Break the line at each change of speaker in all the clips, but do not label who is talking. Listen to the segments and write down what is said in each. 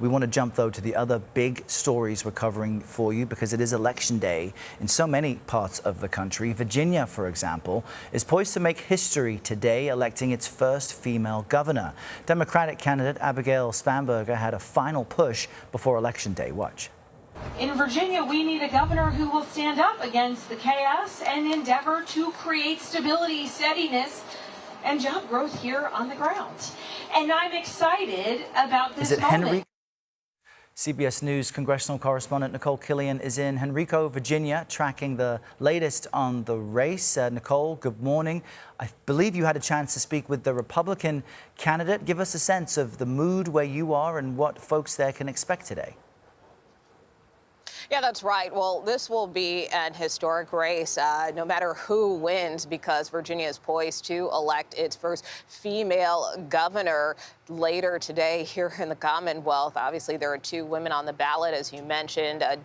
We want to jump, though, to the other big stories we're covering for you because it is Election Day in so many parts of the country. Virginia, for example, is poised to make history today, electing its first female governor. Democratic candidate Abigail Spanberger had a final push before Election Day. Watch.
In Virginia, we need a governor who will stand up against the chaos and endeavor to create stability, steadiness, and job growth here on the ground. And I'm excited about this moment.
CBS News congressional correspondent Nikole Killion is in Henrico, Virginia, tracking the latest on the race. Nikole, good morning. I believe you had a chance to speak with the Republican candidate. Give us a sense of the mood where you are and what folks there can expect today.
Yeah, that's right. Well, this will be an historic race, no matter who wins, because Virginia is poised to elect its first female governor later today here in the Commonwealth. Obviously, there are two women on the ballot, as you mentioned, a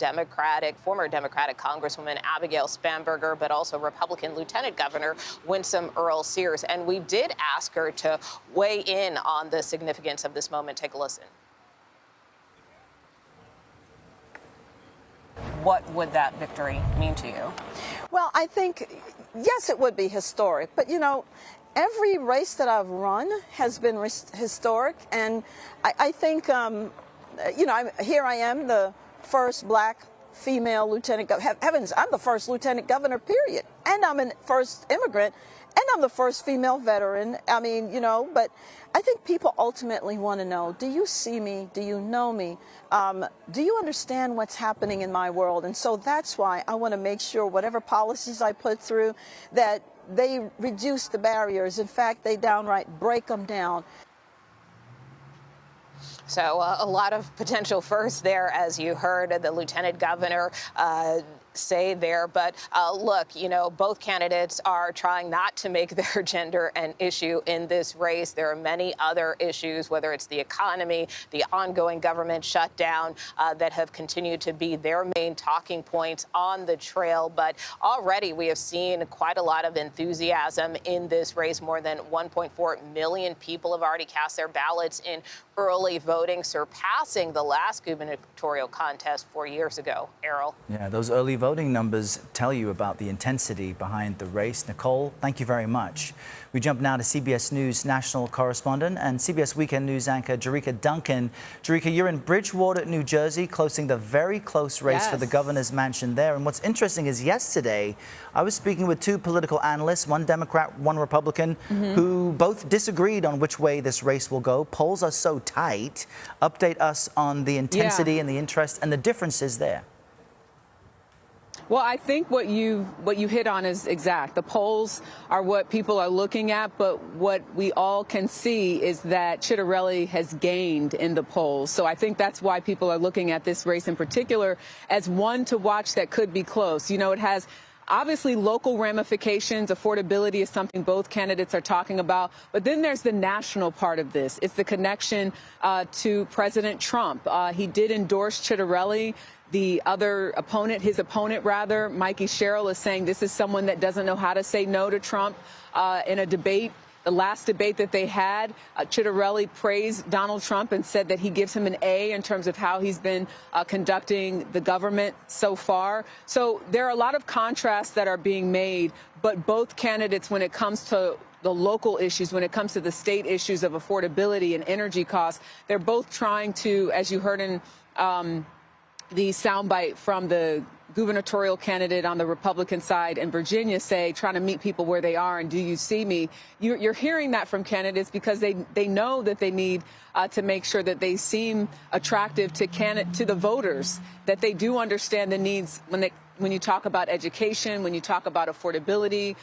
former Democratic Congresswoman Abigail Spanberger, but also Republican Lieutenant Governor Winsome Earl-Sears. And we did ask her to weigh in on the significance of this moment. Take a listen. What would that victory mean to you?
Well, I think, yes, it would be historic. But, you know, every race that I've run has been historic. And I think, you know, here I am, the first black female lieutenant governor. Heavens, I'm the first lieutenant governor, period. And I'm the first immigrant. And I'm the first female veteran. I mean, you know, but I think people ultimately want to know, do you see me? Do you know me? Do you understand what's happening in my world? And so that's why I want to make sure whatever policies I put through, that they reduce the barriers. In fact, they downright break them down.
So a lot of potential firsts there, as you heard the lieutenant governor say there. But look, you know, both candidates are trying not to make their gender an issue in this race. There are many other issues, whether it's the economy, the ongoing government shutdown, that have continued to be their main talking points on the trail. But already we have seen quite a lot of enthusiasm in this race. More than 1.4 million people have already cast their ballots in early voting, surpassing the last gubernatorial contest 4 years ago. Errol.
Yeah, those early voting numbers tell you about the intensity behind the race. Nikole, thank you very much. We jump now to CBS News national correspondent and CBS Weekend News anchor Jericka Duncan. Jericka, you're in Bridgewater, New Jersey, closing the very close race for the governor's mansion there. And what's interesting is yesterday, I was speaking with two political analysts, one Democrat, one Republican, who both disagreed on which way this race will go. Polls are so tight. Update us on the intensity and the interest and the differences there.
Well, I think what you hit on is exact. The polls are what people are looking at, but what we all can see is that Chitterelli has gained in the polls. So I think that's why people are looking at this race in particular as one to watch that could be close. You know, it has obviously local ramifications. Affordability is something both candidates are talking about. But then there's the national part of this. It's the connection to President Trump. He did endorse Chitterelli. The other opponent, his opponent rather, Mikey Sherrill, is saying this is someone that doesn't know how to say no to Trump. In a debate, the last debate that they had, Chitterelli praised Donald Trump and said that he gives him an A in terms of how he's been conducting the government so far. So there are a lot of contrasts that are being made, but both candidates, when it comes to the local issues, when it comes to the state issues of affordability and energy costs, they're both trying to, as you heard in the soundbite from the gubernatorial candidate on the Republican side in Virginia, trying to meet people where they are and do you see me? You're hearing that from candidates because they know that they need to make sure that they seem attractive to the voters, that they do understand the needs when you talk about education, when you talk about affordability,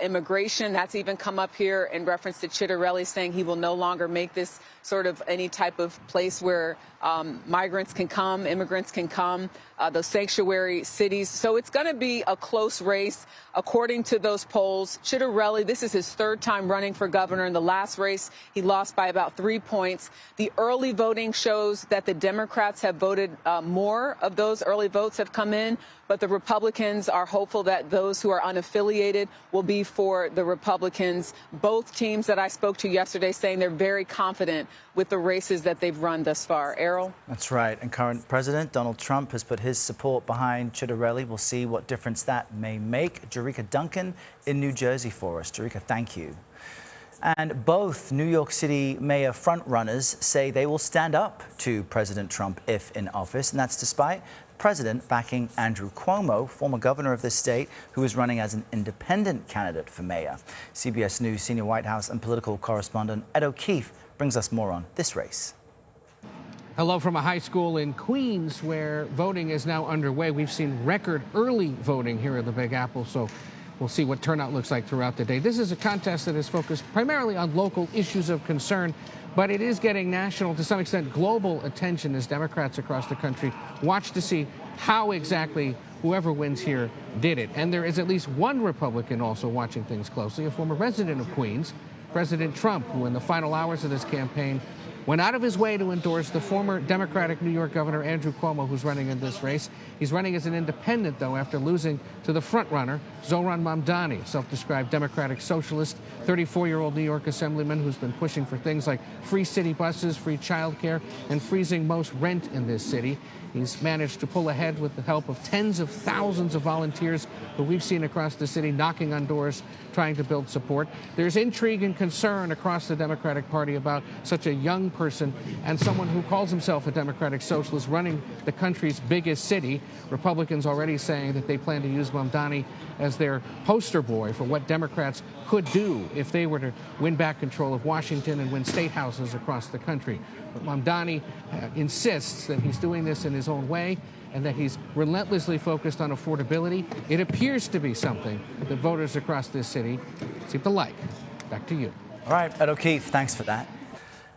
immigration. That's even come up here in reference to Chitterelli saying he will no longer make this sort of any type of place where migrants can come, immigrants can come. Those sanctuary cities. So it's going to be a close race, according to those polls. Ciattarelli, this is his third time running for governor. In the last race, he lost by about 3 points. The early voting shows that the Democrats have voted more of those early votes have come in, but the Republicans are hopeful that those who are unaffiliated will be for the Republicans. Both teams that I spoke to yesterday saying they're very confident with the races that they've run thus far. Errol?
That's right. And current President Donald Trump has put his support behind Ciattarelli. We'll see what difference that may make. Jericka Duncan in New Jersey for us. Jericka, thank you. And both New York City mayor frontrunners say they will stand up to President Trump if in office, and that's despite the president backing Andrew Cuomo, former governor of the state, who is running as an independent candidate for mayor. CBS News senior White House and political correspondent Ed O'Keefe brings us more on this race.
Hello from a high school in Queens where voting is now underway. We've seen record early voting here in the Big Apple, so we'll see what turnout looks like throughout the day. This is a contest that is focused primarily on local issues of concern, but it is getting national, to some extent global attention as Democrats across the country watch to see how exactly whoever wins here did it. And there is at least one Republican also watching things closely, a former resident of Queens, President Trump, who in the final hours of this campaign went out of his way to endorse the former Democratic New York Governor Andrew Cuomo, who's running in this race. He's running as an independent, though, after losing to the frontrunner, Zohran Mamdani, self-described Democratic socialist, 34-year-old New York assemblyman who's been pushing for things like free city buses, free childcare, and freezing most rent in this city. He's managed to pull ahead with the help of tens of thousands of volunteers who we've seen across the city knocking on doors, trying to build support. There's intrigue and concern across the Democratic Party about such a young person and someone who calls himself a Democratic socialist running the country's biggest city. Republicans already saying that they plan to use Mamdani as their poster boy for what Democrats could do if they were to win back control of Washington and win state houses across the country. But Mamdani insists that he's doing this in his own way and that he's relentlessly focused on affordability. It appears to be something that voters across this city seem to like. Back to you.
All right, Ed O'Keefe, thanks for that.